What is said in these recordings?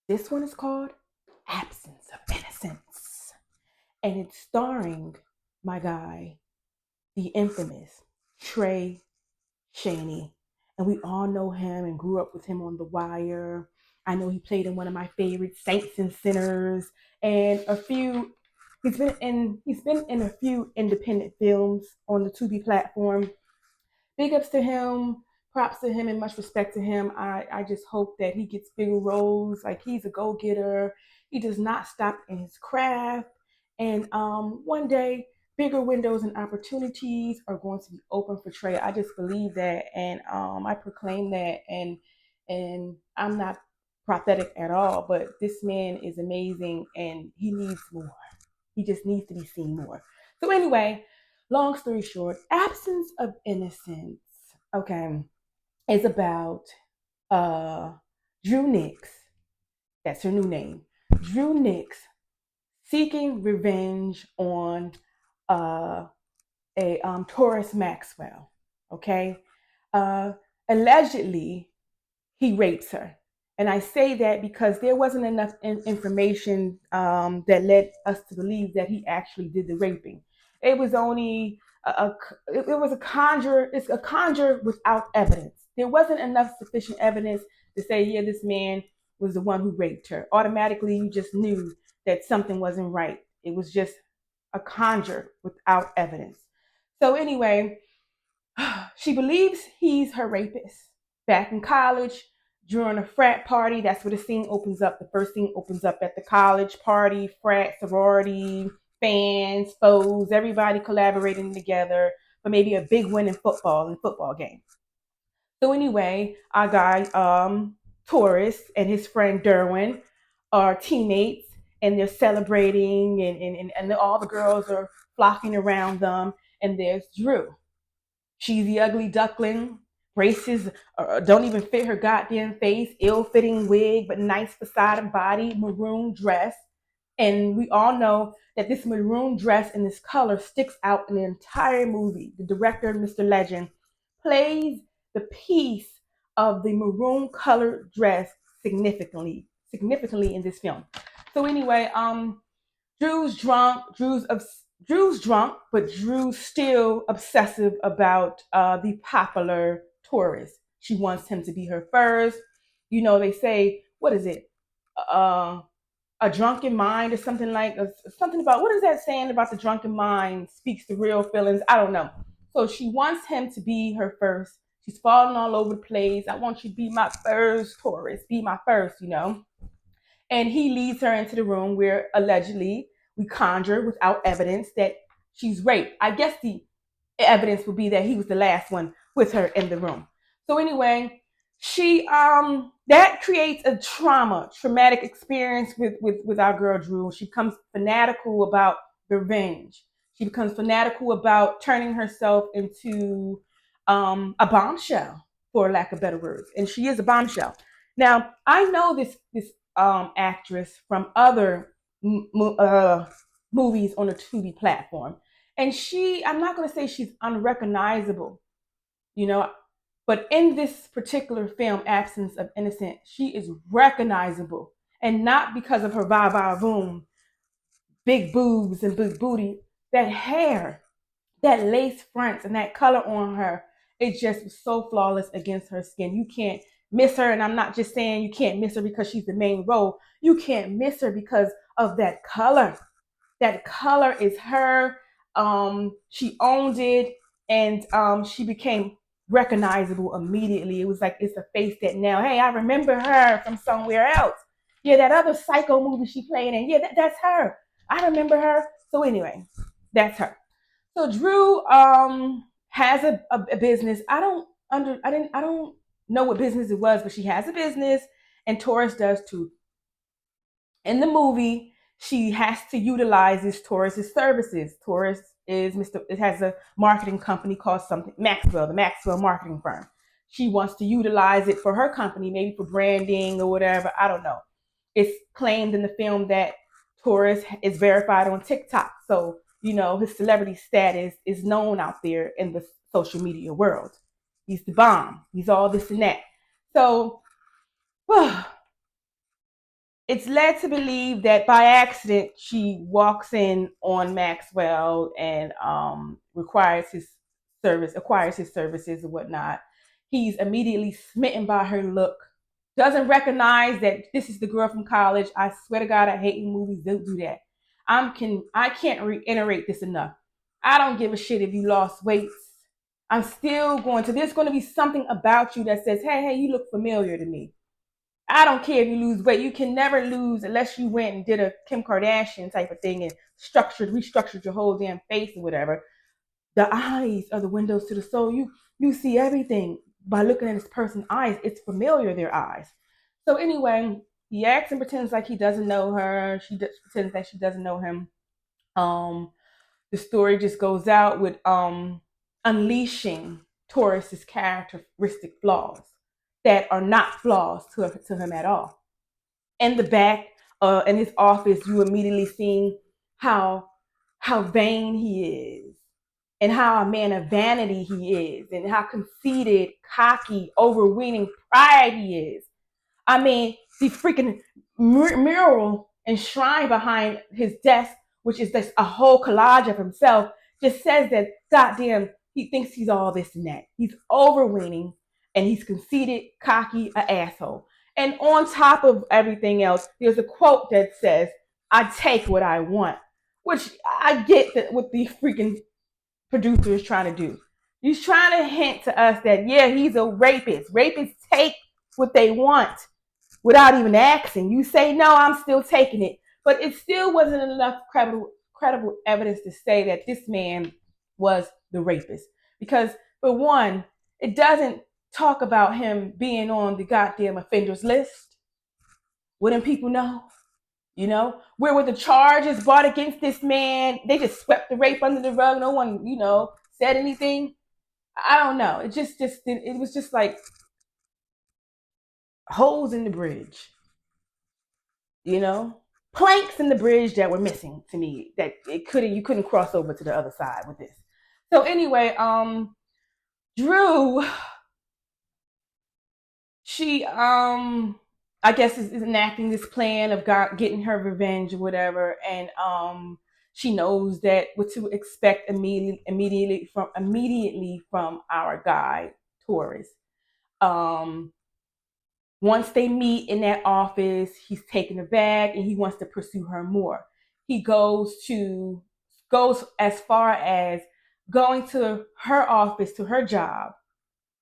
This one is called Absence of Innocence. And it's starring my guy, the infamous Trey Shaney. And we all know him and grew up with him on The Wire. I know he played in one of my favorite Saints and Sinners and a few. He's been in a few independent films on the Tubi platform. Big ups to him, props to him, and much respect to him. I just hope that he gets bigger roles. Like, he's a go getter. He does not stop in his craft. And one day, bigger windows and opportunities are going to be open for Trey. I just believe that, and I proclaim that. And I'm not prophetic at all, but this man is amazing, and he needs more. He just needs to be seen more. So anyway, long story short, Absence of Innocence, okay, is about uh Drew Nix. That's her new name. Drew Nix seeking revenge on uh a Torris Maxwell. Okay. Uh Allegedly he rapes her. And I say that because there wasn't enough information that led us to believe that he actually did the raping. It was only it was a conjure. It's a conjure without evidence. There wasn't enough sufficient evidence to say, yeah, this man was the one who raped her. Automatically, you just knew that something wasn't right. It was just a conjure without evidence. So anyway, she believes he's her rapist. Back in college, during a frat party, that's where the scene opens up. The first scene opens up at the college party, frat, sorority, fans, foes, everybody collaborating together for maybe a big win in football game. So anyway, our guy Torris and his friend Derwin are teammates, and they're celebrating, and all the girls are flocking around them. And there's Drew. She's the ugly duckling. Braces don't even fit her goddamn face. Ill-fitting wig, but nice facade and body. Maroon dress. And we all know that this maroon dress and this color sticks out in the entire movie. The director, Mr. Legend, plays the piece of the maroon colored dress significantly in this film. So anyway, Drew's drunk. Drew's drunk, but Drew's still obsessive about the popular tourist. She wants him to be her first. You know, they say, what is it? Uh, a drunken mind, or something like something about, what is that saying about the drunken mind speaks the real feelings? I don't know. So she wants him to be her first. She's falling all over the place. I want you to be my first tourist. Be my first, you know. And he leads her into the room where allegedly we conjure without evidence that she's raped. I guess the evidence would be that he was the last one with her in the room. So anyway, she that creates a traumatic experience with our girl Drew. She becomes fanatical about revenge. She becomes fanatical about turning herself into a bombshell, for lack of better words. And she is a bombshell. Now, I know this actress from other movies on the Tubi platform. And I'm not going to say she's unrecognizable, you know, but in this particular film, Absence of Innocence, she is recognizable. And not because of her va va voom, big boobs and big booty. That hair, that lace fronts, and that color on her, it just was so flawless against her skin. You can't miss her. And I'm not just saying you can't miss her because she's the main role. You can't miss her because of that color. That color is her. She owned it, and she became recognizable immediately. It was like it's a face that now, hey, I remember her from somewhere else. Yeah, that other psycho movie she played in. Yeah, that's her. I remember her. So anyway, that's her. So Drew has a business. I don't know what business it was, but she has a business, and Taurus does too. In the movie, she has to utilize this Taurus's services. Taurus is Mr. It has a marketing company called something Maxwell, the Maxwell marketing firm. She wants to utilize it for her company, maybe for branding or whatever. I don't know. It's claimed in the film that Taurus is verified on TikTok, so you know his celebrity status is known out there in the social media world. He's the bomb. He's all this and that. So It's led to believe that by accident she walks in on Maxwell and acquires his services and whatnot. He's immediately smitten by her look. Doesn't recognize that this is the girl from college. I swear to God, I hate movies. Don't do that. I can't reiterate this enough. I don't give a shit if you lost weight. I'm still going to. There's going to be something about you that says, "Hey, you look familiar to me." I don't care if you lose weight. You can never lose unless you went and did a Kim Kardashian type of thing and restructured your whole damn face or whatever. The eyes are the windows to the soul. You see everything by looking at this person's eyes. It's familiar, their eyes. So anyway, he acts and pretends like he doesn't know her. She pretends that she doesn't know him. Um, the story just goes out with unleashing Torris's characteristic flaws that are not flaws to him at all. In the back, in his office, you immediately see how vain he is, and how a man of vanity he is, and how conceited, cocky, overweening pride he is. I mean, the freaking mural enshrined behind his desk, which is just a whole collage of himself, just says that, goddamn, he thinks he's all this and that. He's overweening, and he's conceited, cocky, an asshole. And on top of everything else, there's a quote that says, "I take what I want," which I get that what the freaking producer is trying to do. He's trying to hint to us that, yeah, he's a rapist. Rapists take what they want without even asking. You say, no, I'm still taking it. But it still wasn't enough credible evidence to say that this man was the rapist. Because, for one, it doesn't talk about him being on the goddamn offenders list. Wouldn't people know? You know, where were the charges brought against this man? They just swept the rape under the rug. No one, said anything. I don't know. It was just like holes in the bridge. Planks in the bridge that were missing to me, that you couldn't cross over to the other side with this. So anyway, Drew, she I guess is enacting this plan of getting her revenge or whatever, and she knows that what to expect immediately from our guy Taurus. Once they meet in that office, he's taken aback and he wants to pursue her more. He goes as far as going to her office, to her job,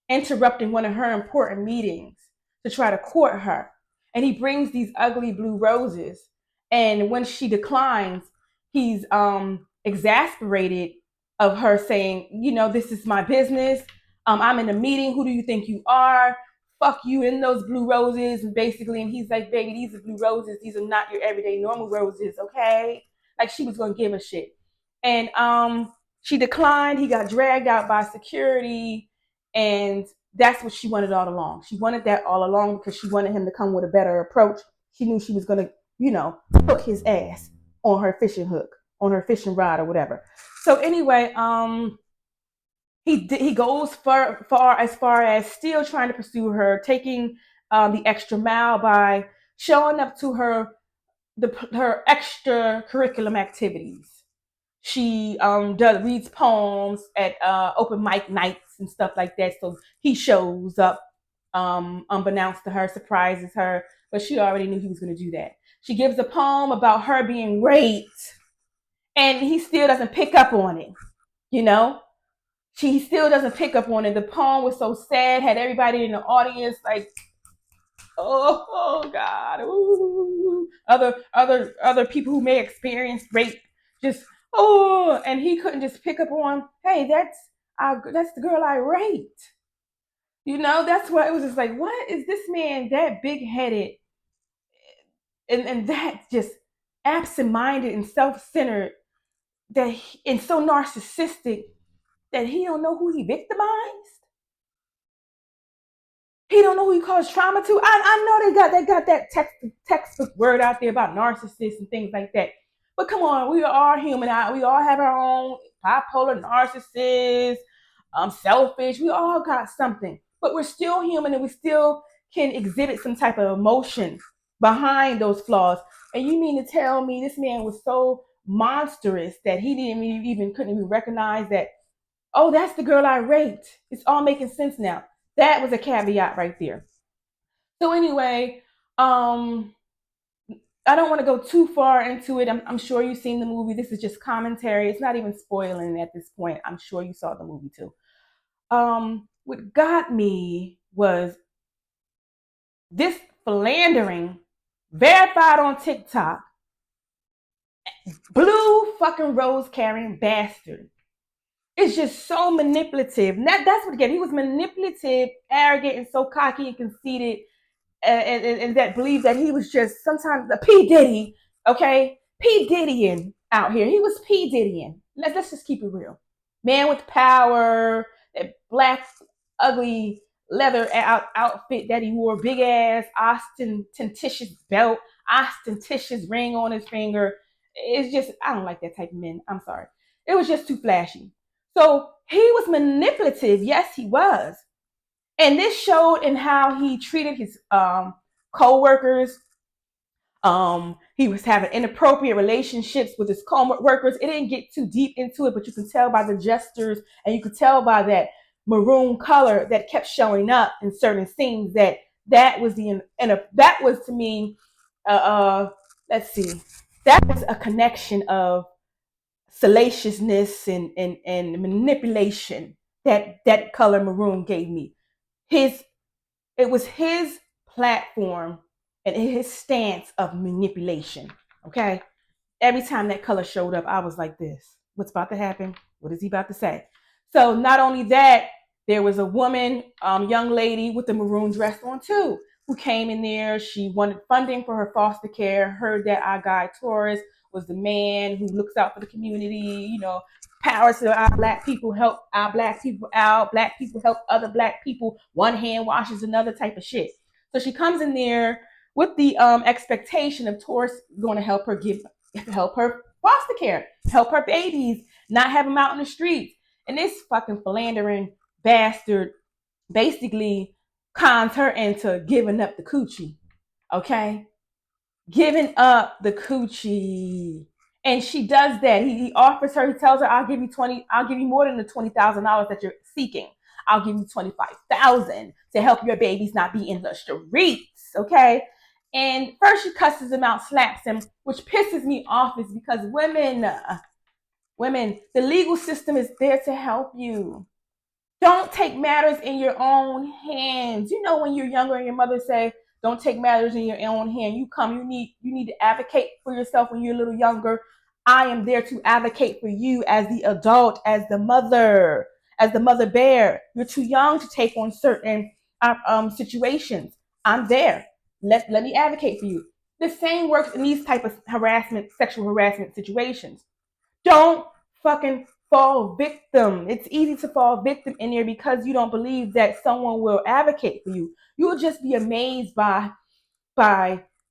interrupting one of her important meetings to try to court her. And he brings these ugly blue roses. And when she declines, he's exasperated of her saying, this is my business. I'm in a meeting. Who do you think you are? Fuck you in those blue roses. And basically, and he's like, baby, these are blue roses. These are not your everyday normal roses, okay? Like she was going to give a shit. And she declined. He got dragged out by security. And that's what she wanted all along. She wanted that all along because she wanted him to come with a better approach. She knew she was going to, hook his ass on her fishing hook, on her fishing rod or whatever. So anyway, he goes far as far as still trying to pursue her, taking the extra mile by showing up to her extracurriculum activities. She reads poems at open mic nights and stuff like that. So he shows up unbeknownst to her, surprises her, but she already knew he was going to do that. She gives a poem about her being raped, and he still doesn't pick up on it. She still doesn't pick up on it. The poem was so sad, had everybody in the audience like, oh God, ooh. Other people who may experience rape just and he couldn't just pick up on, hey, that's the girl I raped. That's why it was just like, what is this man that big headed and that just absent-minded and self-centered and so narcissistic that he don't know who he victimized? He don't know who he caused trauma to. I know they got that textbook word out there about narcissists and things like that. But come on, we are human. We all have our own bipolar, narcissists, selfish. We all got something, but we're still human, and we still can exhibit some type of emotion behind those flaws. And you mean to tell me this man was so monstrous that he couldn't even recognize that, oh, that's the girl I raped. It's all making sense now. That was a caveat right there. So anyway, I don't want to go too far into it. I'm sure you've seen the movie. This is just commentary. It's not even spoiling at this point. I'm sure you saw the movie too. What got me was this philandering, verified on TikTok, blue fucking rose carrying bastard. It's just so manipulative. That's what again. He was manipulative, arrogant, and so cocky and conceited, and that believed that he was just sometimes a P Diddy, okay, P Diddying out here. He was P Diddying. Let's just keep it real. Man with power, that black ugly leather outfit that he wore, big ass ostentatious belt, ostentatious ring on his finger. It's just, I don't like that type of men. I'm sorry. It was just too flashy. So he was manipulative. Yes, he was. And this showed in how he treated his co-workers. He was having inappropriate relationships with his co-workers. It didn't get too deep into it, but you can tell by the gestures, and you could tell by that maroon color that kept showing up in certain scenes that was that was to me, let's see, that was a connection of salaciousness and manipulation that color maroon gave me. It was his platform and his stance of manipulation. Okay. Every time that color showed up, I was like, this, what's about to happen? What is he about to say? So not only that, there was a woman, young lady with the maroon dress on too, who came in there. She wanted funding for her foster care, heard that our guy Torris was the man who looks out for the community, power to our black people, help our black people out, black people help other black people, one hand washes another type of shit. So she comes in there with the expectation of Taurus going to help her foster care, help her babies, not have them out in the streets. And this fucking philandering bastard basically cons her into giving up the coochie. Okay? Giving up the coochie. And she does that. He offers her, he tells her, I'll give you more than the $20,000 that you're seeking. I'll give you $25,000 to help your babies not be in the streets. Okay? And first she cusses him out, slaps him, which pisses me off is because women, the legal system is there to help you. Don't take matters in your own hands. When you're younger and your mother say, don't take matters in your own hand. You need to advocate for yourself when you're a little younger. I am there to advocate for you as the adult, as the mother bear. You're too young to take on certain situations. I'm there. Let me advocate for you. The same works in these type of sexual harassment situations. Don't fucking fall victim. It's easy to fall victim in there because you don't believe that someone will advocate for you. You'll just be amazed by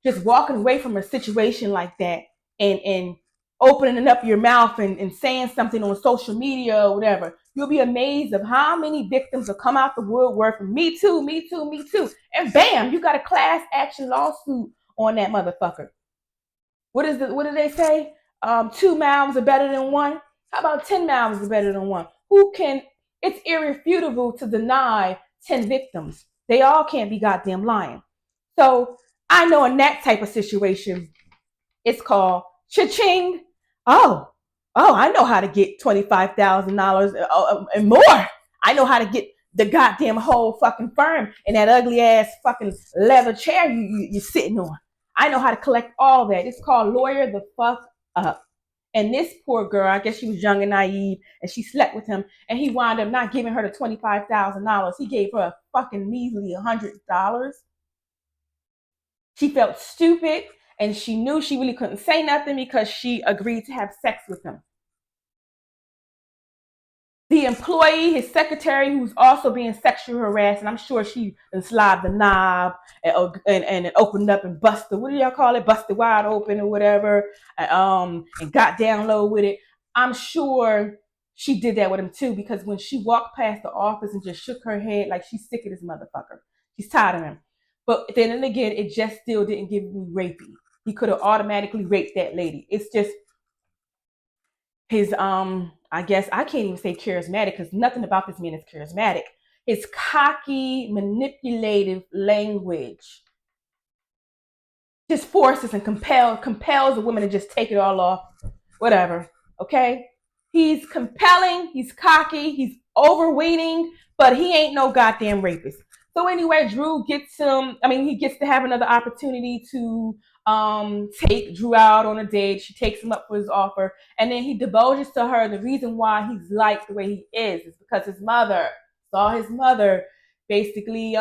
just walking away from a situation like that and opening up your mouth and saying something on social media or whatever. You'll be amazed of how many victims will come out the woodwork. Me too, me too, me too. And bam, you got a class action lawsuit on that motherfucker. What do they say? 2 mouths are better than one. How about 10 mouths are better than one? It's irrefutable to deny 10 victims. They all can't be goddamn lying. So I know in that type of situation, it's called cha-ching. Oh, I know how to get $25,000 and more. I know how to get the goddamn whole fucking firm in that ugly ass fucking leather chair you're sitting on. I know how to collect all that. It's called lawyer the fuck up. And this poor girl, I guess she was young and naive, and she slept with him, and he wound up not giving her the $25,000. He gave her a fucking measly $100. She felt stupid, and she knew she really couldn't say nothing because she agreed to have sex with him. The employee, his secretary, who's also being sexually harassed, and I'm sure she slid the knob and opened up and busted, what do y'all call it? Busted wide open or whatever, and got down low with it. I'm sure she did that with him too, because when she walked past the office and just shook her head like she's sick of this motherfucker. She's tired of him. But then again, it just still didn't give me rapey. He could have automatically raped that lady. It's just his I guess I can't even say charismatic because nothing about this man is charismatic. His cocky, manipulative language just forces and compels a woman to just take it all off. Whatever. Okay? He's compelling, he's cocky, he's overweening, but he ain't no goddamn rapist. So anyway, Drew gets he gets to have another opportunity to take Drew out on a date. She takes him up for his offer, and then he divulges to her the reason why he's like the way he is because his mother saw his mother basically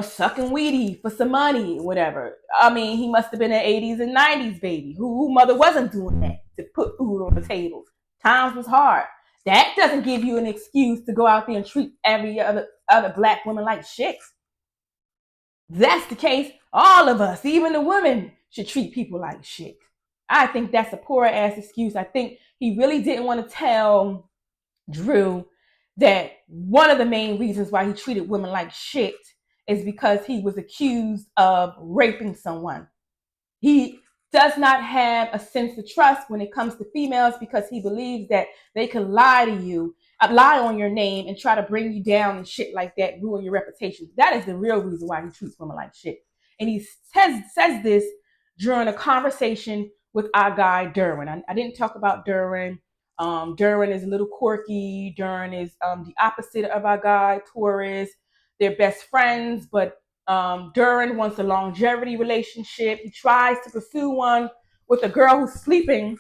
sucking weedy for some money, whatever. I mean, he must have been an 80s and 90s baby. Who mother wasn't doing that to put food on the table? Times was hard. That doesn't give you an excuse to go out there and treat every other black woman like shit. That's the case. All of us, even the women, should treat people like shit. I think that's a poor ass excuse. I think he really didn't want to tell Drew that one of the main reasons why he treated women like shit is because he was accused of raping someone. He does not have a sense of trust when it comes to females because he believes that they can lie to you, lie on your name and try to bring you down and shit like that, ruin your reputation. That is the real reason why he treats women like shit. And he says this during a conversation with our guy, Derwin. I didn't talk about Derwin. Derwin is a little quirky. Derwin is the opposite of our guy, Torris. They're best friends, but Derwin wants a longevity relationship. He tries to pursue one with a girl who's sleeping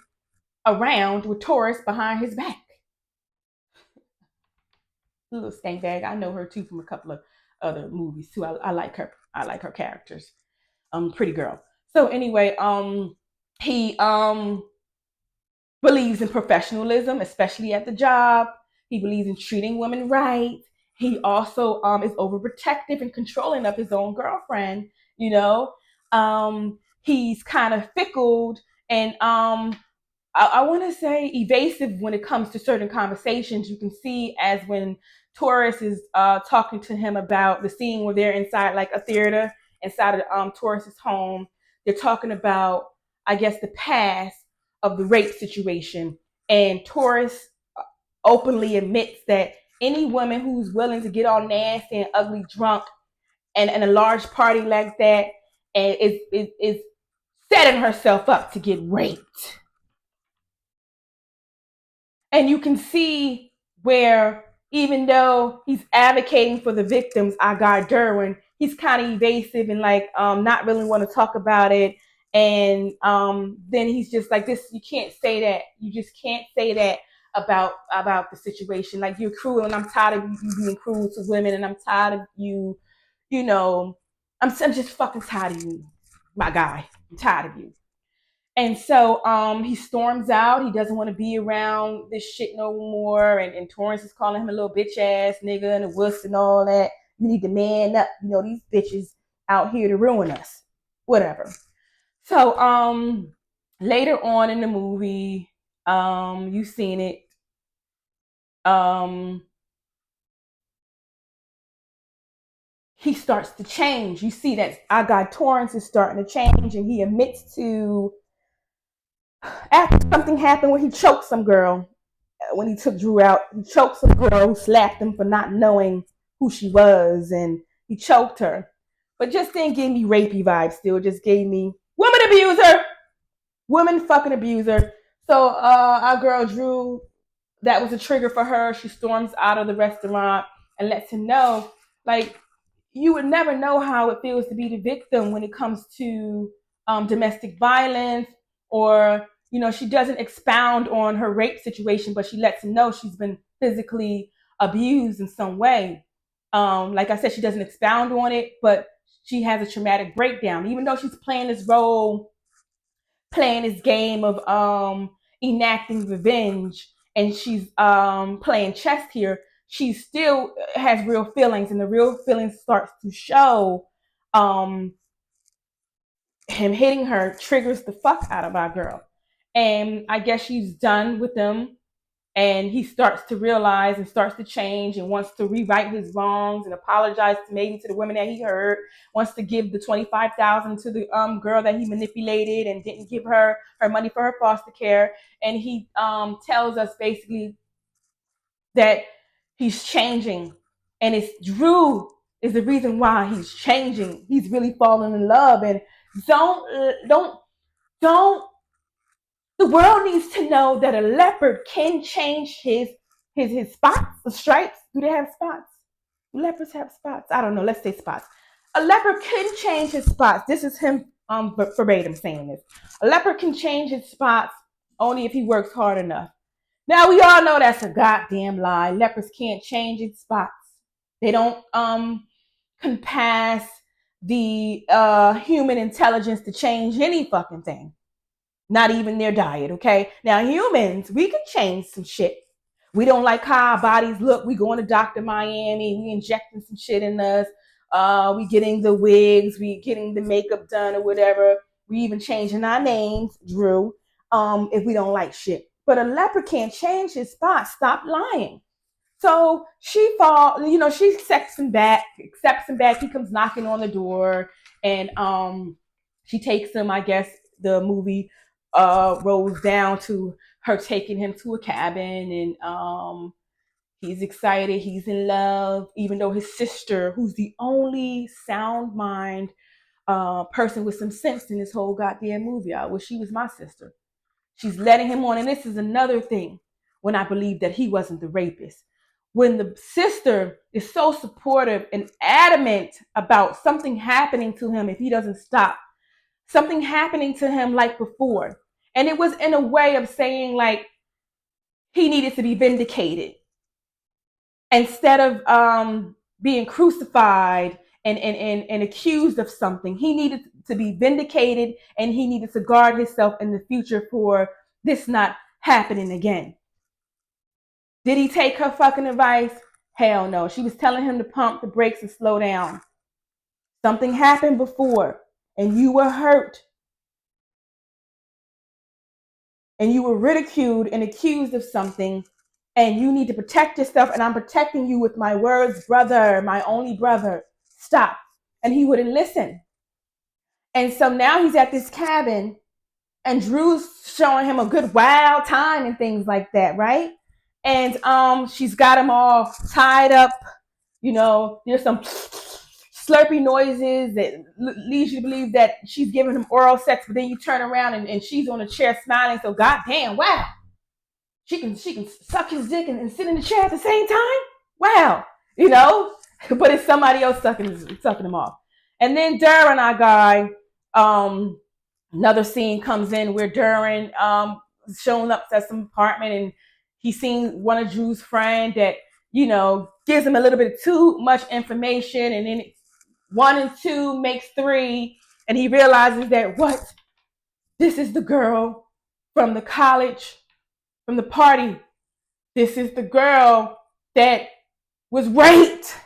around with Taurus behind his back. A little stank bag. I know her too from a couple of other movies too. I like her. I like her characters. Pretty girl. So anyway, he believes in professionalism, especially at the job. He believes in treating women right. He also is overprotective and controlling of his own girlfriend. You know, he's kind of fickle and I want to say evasive when it comes to certain conversations. You can see as when Taurus is talking to him about the scene where they're inside like a theater inside of Taurus's home. They're talking about, I guess, the past of the rape situation. And Taurus openly admits that any woman who's willing to get all nasty and ugly drunk and a large party like that and is setting herself up to get raped. And you can see where even though he's advocating for the victims, our guy Derwin, he's kind of evasive and like not really want to talk about it. And then he's just like, this, you can't say that. You just can't say that about the situation. Like, you're cruel and I'm tired of you being cruel to women and I'm tired of you, I'm just fucking tired of you, my guy. I'm tired of you. And so he storms out. He doesn't want to be around this shit no more. And Torrance is calling him a little bitch ass nigga and a wuss and all that. You need to man up. These bitches out here to ruin us. Whatever. So later on in the movie, you've seen it. He starts to change. You see that our guy Torrance is starting to change, and he admits to, after something happened where he choked some girl, when he took Drew out, he choked some girl who slapped him for not knowing who she was, and he choked her. But just didn't give me rapey vibes still, just gave me woman abuser, woman fucking abuser. So our girl Drew, that was a trigger for her. She storms out of the restaurant and lets him know, like, you would never know how it feels to be the victim when it comes to domestic violence, or she doesn't expound on her rape situation, but she lets him know she's been physically abused in some way. Like I said, she doesn't expound on it, but she has a traumatic breakdown, even though she's playing this role, playing this game of enacting revenge, and she's playing chess here. She still has real feelings, and the real feelings starts to show. Him hitting her triggers the fuck out of our girl, and I guess she's done with him. And he starts to realize and starts to change and wants to rewrite his wrongs and apologize maybe to the women that he hurt, wants to give the $25,000 to the girl that he manipulated and didn't give her money for her foster care. And he tells us basically that he's changing, and it's Drew is the reason why he's changing. He's really falling in love. And don't the world needs to know that a leopard can change his spots, the stripes. Do they have spots? Do leopards have spots? I don't know. Let's say spots. A leopard can change his spots. This is him verbatim saying this. A leopard can change his spots only if he works hard enough. Now we all know that's a goddamn lie. Leopards can't change its spots. They don't compass the human intelligence to change any fucking thing. Not even their diet, okay? Now humans, we can change some shit. We don't like how our bodies look. We going to Dr. Miami. We injecting some shit in us. We getting the wigs. We getting the makeup done or whatever. We even changing our names, Drew, if we don't like shit. But a leopard can't change his spot. Stop lying. So she accepts him back. He comes knocking on the door, and she takes him. I guess the movie rolls down to her taking him to a cabin, and he's excited. He's in love, even though his sister, who's the only sound mind person with some sense in this whole goddamn movie. I wish she was my sister. She's letting him on. And this is another thing when I believe that he wasn't the rapist. When the sister is so supportive and adamant about something happening to him if he doesn't stop, something happening to him like before. And it was in a way of saying like he needed to be vindicated. Instead of being crucified and accused of something, he needed to be vindicated, and he needed to guard himself in the future for this not happening again. Did he take her fucking advice? Hell no. She was telling him to pump the brakes and slow down. Something happened before, and you were hurt. And you were ridiculed and accused of something, and you need to protect yourself, and I'm protecting you with my words, brother, my only brother. Stop. And he wouldn't listen. And so now he's at this cabin, and Drew's showing him a good wild time and things like that, right? And she's got him all tied up. You know, there's some slurpy noises that leads you to believe that she's giving him oral sex, but then you turn around and she's on a chair smiling. So goddamn, wow. She can suck his dick and sit in the chair at the same time. Wow, you know, but it's somebody else sucking him off. And then Duran, our guy, another scene comes in where Duran showing up at some apartment, and he's seen one of Drew's friend that, you know, gives him a little bit too much information, and then 1 and 2 makes 3, and he realizes that this is the girl from the college, from the party. This is the girl that was raped.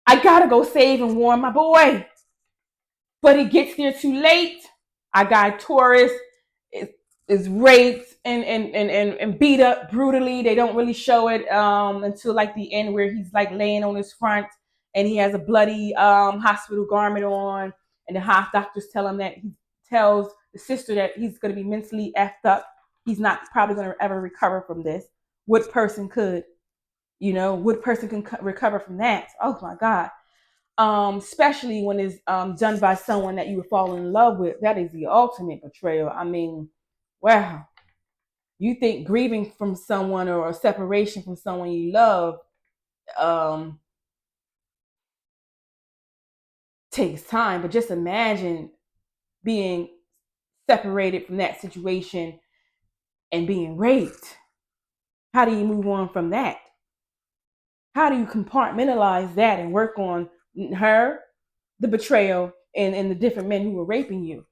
I gotta go save and warn my boy. But he gets there too late. Our guy Torris is raped and beat up brutally. They don't really show it until like the end, where he's like laying on his front and he has a bloody hospital garment on, and the doctors tell him that he tells the sister that he's going to be mentally effed up. He's not probably going to ever recover from this. What person could? You know, what person can recover from that? Oh my God. Especially when it's done by someone that you would fall in love with. That is the ultimate betrayal. I mean, wow. You think grieving from someone or a separation from someone you love takes time, but just imagine being separated from that situation and being raped. How do you move on from that? How do you compartmentalize that and work on her, the betrayal, and the different men who were raping you?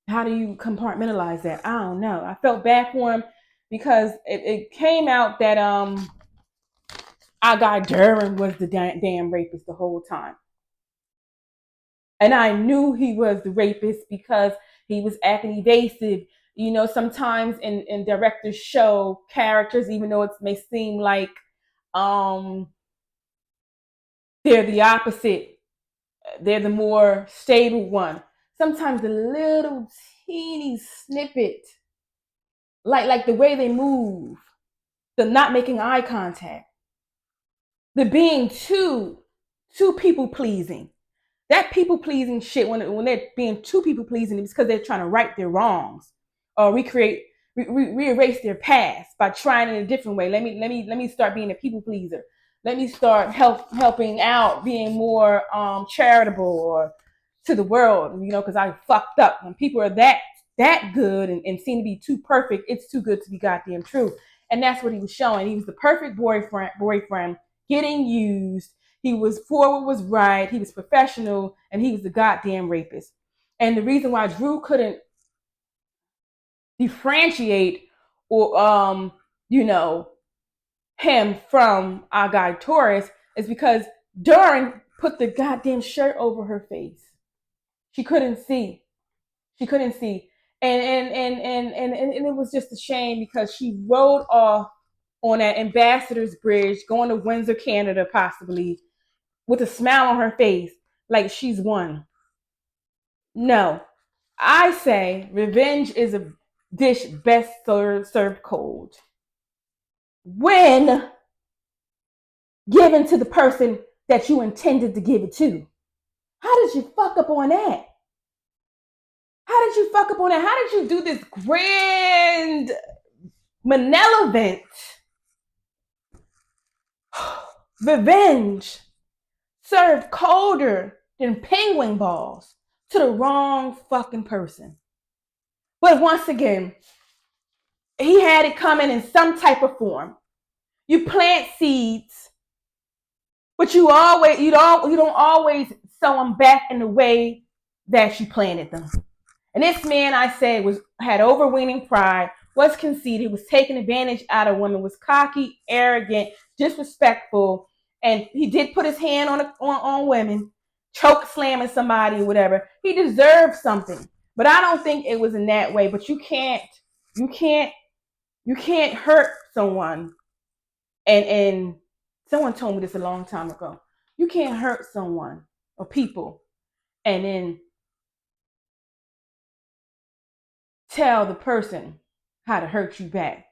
How do you compartmentalize that? I don't know. I felt bad for him because it came out that our guy Duran was the damn rapist the whole time. And I knew he was the rapist because he was acting evasive. You know, sometimes in directors show characters, even though it may seem like they're the opposite, they're the more stable one. Sometimes the little teeny snippet, like the way they move, the not making eye contact, the being too people pleasing. That people pleasing shit, when they're being too people pleasing, it's because they're trying to right their wrongs or rearrange their past by trying in a different way. Let me start being a people pleaser. Let me start helping out, being more charitable or to the world, you know, because I fucked up. When people are that good and seem to be too perfect, it's too good to be goddamn true. And that's what he was showing. He was the perfect boyfriend getting used. He was for what was right. He was professional, and he was the goddamn rapist. And the reason why Drew couldn't differentiate or you know, him from our guy Torris is because Duran put the goddamn shirt over her face. She couldn't see. She couldn't see. And it was just a shame because she rode off on that ambassador's bridge going to Windsor, Canada, possibly, with a smile on her face, like she's won. No. I say revenge is a dish best served cold. When given to the person that you intended to give it to. How did you fuck up on that? How did you fuck up on that? How did you do this grand, malevolent revenge served colder than penguin balls to the wrong fucking person? But once again, he had it coming in some type of form. You plant seeds, but you don't always sow them back in the way that you planted them. And this man, I say, had overweening pride, was conceited, was taking advantage out of women, was cocky, arrogant, disrespectful, and he did put his hand on women, choke slamming somebody or whatever. He deserved something, but I don't think it was in that way. But you can't hurt someone. And someone told me this a long time ago. You can't hurt someone or people and then tell the person how to hurt you back.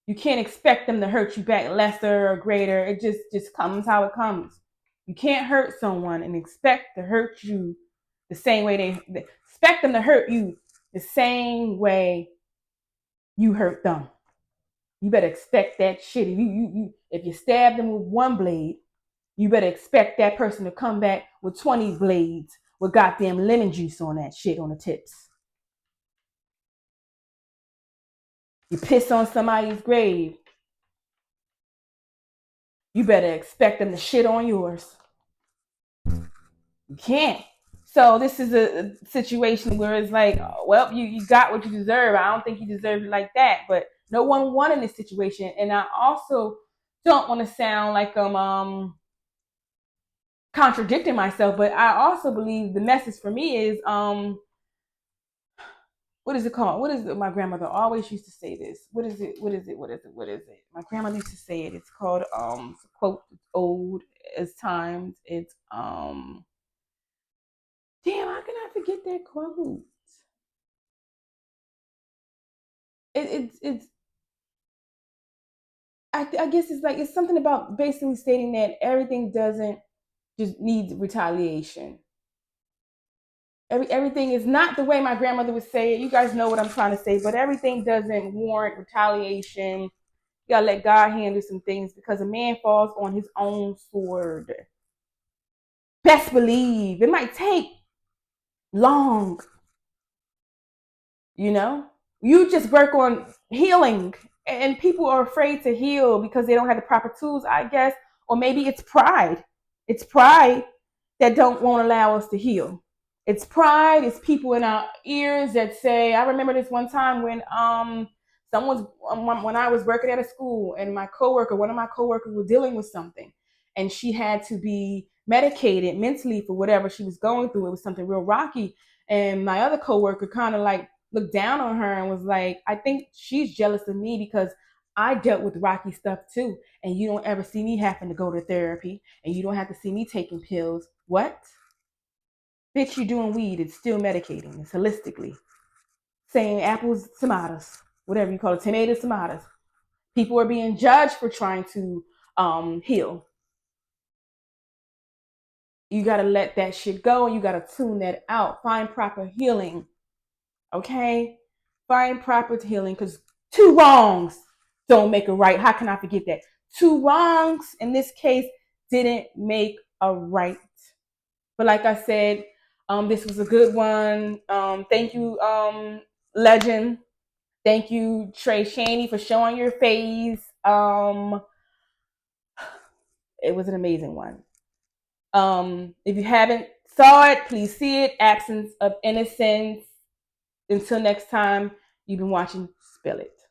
You can't expect them to hurt you back lesser or greater. It just comes how it comes. You can't hurt someone and expect to hurt you the same way they expect them to hurt you the same way you hurt them. You better expect that shit. If you stab them with one blade, you better expect that person to come back with 20 blades with goddamn lemon juice on that shit on the tips. You piss on somebody's grave, you better expect them to shit on yours. You can't. So this is a situation where it's like, well, you got what you deserve. I don't think you deserve it like that, but no one won in this situation. And I also don't want to sound like I'm contradicting myself, but I also believe the message for me is what is it called? What is it? My grandmother always used to say this. What is it? My grandmother used to say it. It's called it's a quote, it's old as times. It's damn, how can I forget that quote? It's I guess it's like it's something about basically stating that everything doesn't just need retaliation. Everything is not the way my grandmother would say it. You guys know what I'm trying to say, but everything doesn't warrant retaliation. You gotta let God handle some things because a man falls on his own sword. Best believe it might take long. You know, you just work on healing, and people are afraid to heal because they don't have the proper tools, I guess, or maybe it's pride. It's pride that won't allow us to heal. It's pride. It's people in our ears that say. I remember this one time when when I was working at a school and one of my coworkers was dealing with something, and she had to be medicated mentally for whatever she was going through. It was something real rocky, and my other coworker kind of like looked down on her and was like, I think she's jealous of me because I dealt with rocky stuff too. And you don't ever see me having to go to therapy and you don't have to see me taking pills. What? Bitch, you doing weed. It's still medicating. It's holistically. Saying apples, tomatoes, whatever you call it, tomatoes, tomatoes. People are being judged for trying to heal. You got to let that shit go and you got to tune that out. Find proper healing. Okay? Find proper healing because two wrongs don't make a right. How can I forget that? Two wrongs in this case didn't make a right. But like I said, this was a good one. Thank you, Legend. Thank you, Trey Shaney, for showing your face. It was an amazing one. If you haven't saw it, please see it. Absence of Innocence. Until next time, you've been watching Spill It.